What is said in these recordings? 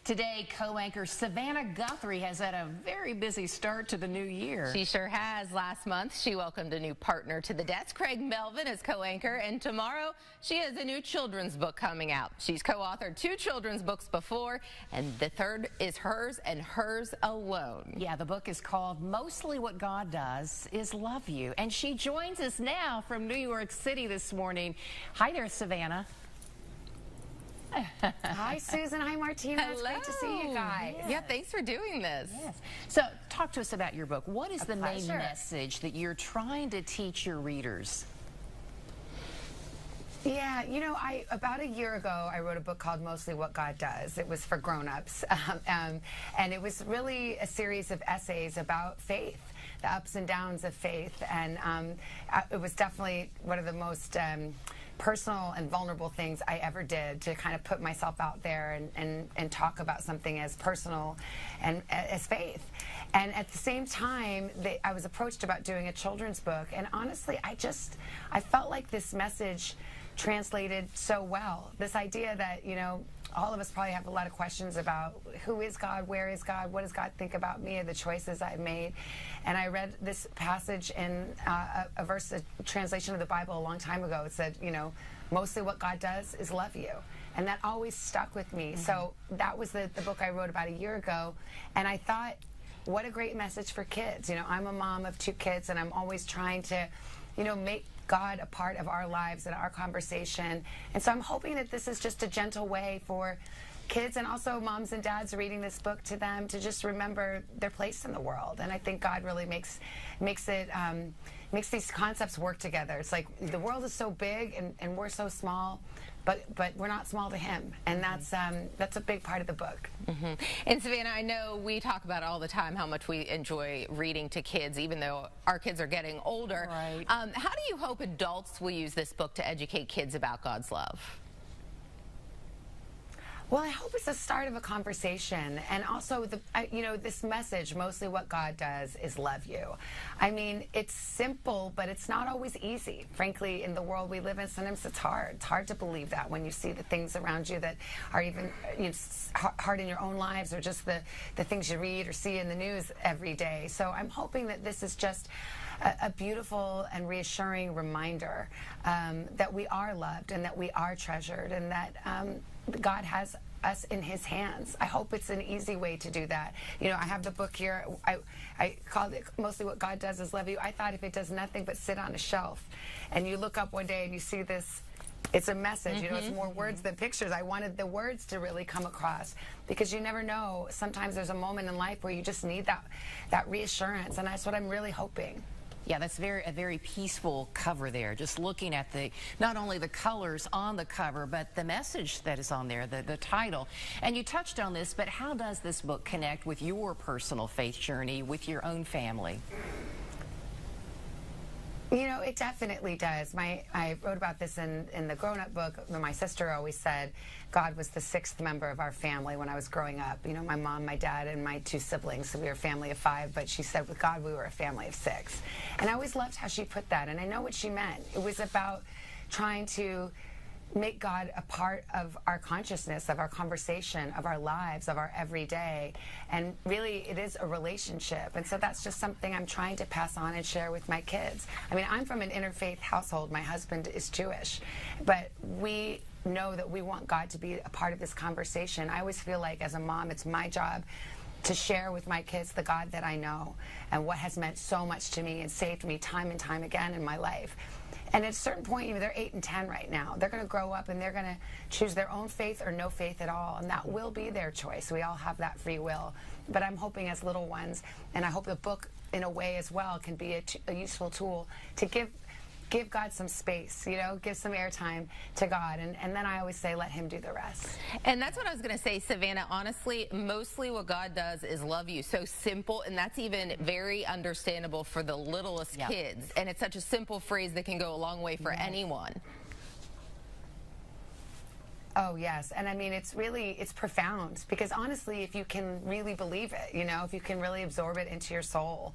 Today, co-anchor Savannah Guthrie has had a very busy start to the new year. She sure has. Last month, she welcomed a new partner to the desk, Craig Melvin, as co-anchor, and tomorrow she has a new children's book coming out. She's co-authored 2 children's books before, and the third is hers and hers alone. Yeah, the book is called Mostly What God Does Is Love You, and she joins us now from New York City this morning. Hi there, Savannah. Hi, Susan. Hi, Martina. Hello. It's great to see you guys. Yeah, thanks for doing this. Yes. So talk to us about your book. What is the main pleasure. message that you're trying to teach your readers? Yeah, you know, about a year ago, I wrote a book called Mostly What God Does. It was for grown-ups, and it was really a series of essays about faith, the ups and downs of faith, and it was definitely one of the most personal and vulnerable things I ever did, to kind of put myself out there and talk about something as personal and as faith. And at the same time, I was approached about doing a children's book, and honestly, I felt like this message translated so well. This idea that, you know, all of us probably have a lot of questions about who is God, where is God, what does God think about me, or the choices I've made. And I read this passage in a translation of the Bible a long time ago. It said, you know, mostly what God does is love you. And that always stuck with me. So that was the book I wrote about a year ago. And I thought, what a great message for kids. You know, I'm a mom of 2 kids, and I'm always trying to, you know, make God a part of our lives and our conversation. And so I'm hoping that this is just a gentle way for kids, and also moms and dads reading this book, to them to just remember their place in the world. And I think God really makes these concepts work together. It's like the world is so big and we're so small, but we're not small to Him, and that's a big part of the book. And Savannah, I know we talk about all the time how much we enjoy reading to kids, even though our kids are getting older. Right. How do you hope adults will use this book to educate kids about God's love? Well, I hope it's the start of a conversation, and also you know, this message, mostly what God does is love you. I mean, it's simple, but it's not always easy. Frankly, in the world we live in, sometimes it's hard. It's hard to believe that when you see the things around you that are even, you know, hard in your own lives, or just the things you read or see in the news every day. So I'm hoping that this is just a beautiful and reassuring reminder that we are loved and that we are treasured, and that God has us in His hands. I hope it's an easy way to do that. You know, I have the book here. I called it Mostly What God Does Is Love You. I thought if it does nothing but sit on a shelf, and you look up one day and you see this, it's a message. You know, it's more words than pictures. I wanted the words to really come across, because you never know. Sometimes there's a moment in life where you just need that reassurance, and that's what I'm really hoping. Yeah, that's a very peaceful cover there. Just looking at not only the colors on the cover, but the message that is on there, the title. And you touched on this, but how does this book connect with your personal faith journey with your own family? You know, it definitely does. I wrote about this in the grown-up book. My sister always said God was the 6th member of our family when I was growing up. You know, my mom, my dad, and my 2 siblings. So we were a family of 5, but she said with God we were a family of 6. And I always loved how she put that, and I know what she meant. It was about trying to make God a part of our consciousness, of our conversation, of our lives, of our everyday. And really, it is a relationship. And so that's just something I'm trying to pass on and share with my kids. I mean, I'm from an interfaith household. My husband is Jewish, but we know that we want God to be a part of this conversation. I always feel like, as a mom, it's my job to share with my kids the God that I know, and what has meant so much to me and saved me time and time again in my life. And at a certain point, you know, they're 8 and 10 right now. They're going to grow up and they're going to choose their own faith or no faith at all. And that will be their choice. We all have that free will. But I'm hoping, as little ones, and I hope the book, in a way as well, can be a useful tool to give God some space, you know, give some airtime to God. And then I always say, let Him do the rest. And that's what I was going to say, Savannah. Honestly, mostly what God does is love you. So simple, and that's even very understandable for the littlest kids. And it's such a simple phrase that can go a long way for anyone. Oh, yes. And I mean, it's profound, because honestly, if you can really believe it, you know, if you can really absorb it into your soul,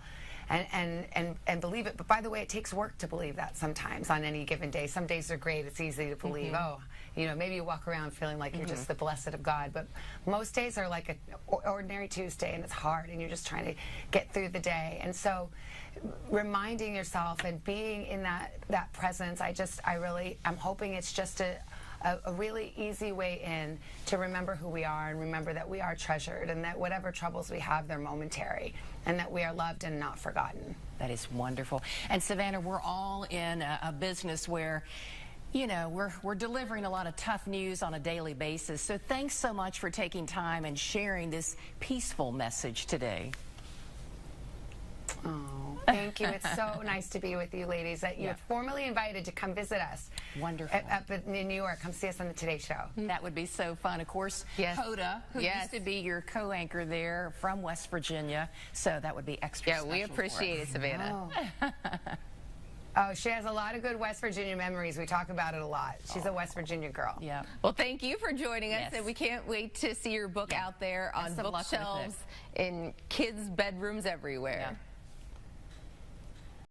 and believe it. But by the way, it takes work to believe that sometimes on any given day. Some days are great. It's easy to believe, oh, you know, maybe you walk around feeling like you're just the blessed of God. But most days are like an ordinary Tuesday, and it's hard, and you're just trying to get through the day. And so reminding yourself and being in that presence, I'm hoping it's just a really easy way in to remember who we are and remember that we are treasured and that whatever troubles we have, they're momentary and that we are loved and not forgotten. That is wonderful. And Savannah, we're all in a business where, you know, we're delivering a lot of tough news on a daily basis. So thanks so much for taking time and sharing this peaceful message today. Oh, thank you. It's so nice to be with you, ladies. That you're formally invited to come visit us. Wonderful. Up in New York. Come see us on the Today Show. That would be so fun. Of course, Hoda, who used to be your co-anchor there from West Virginia. So that would be extra special. Yeah, we appreciate it, Savannah. Oh. Oh, she has a lot of good West Virginia memories. We talk about it a lot. She's a West Virginia girl. Yeah. Well, thank you for joining us, and we can't wait to see your book out there on bookshelves, in kids' bedrooms everywhere. Yeah.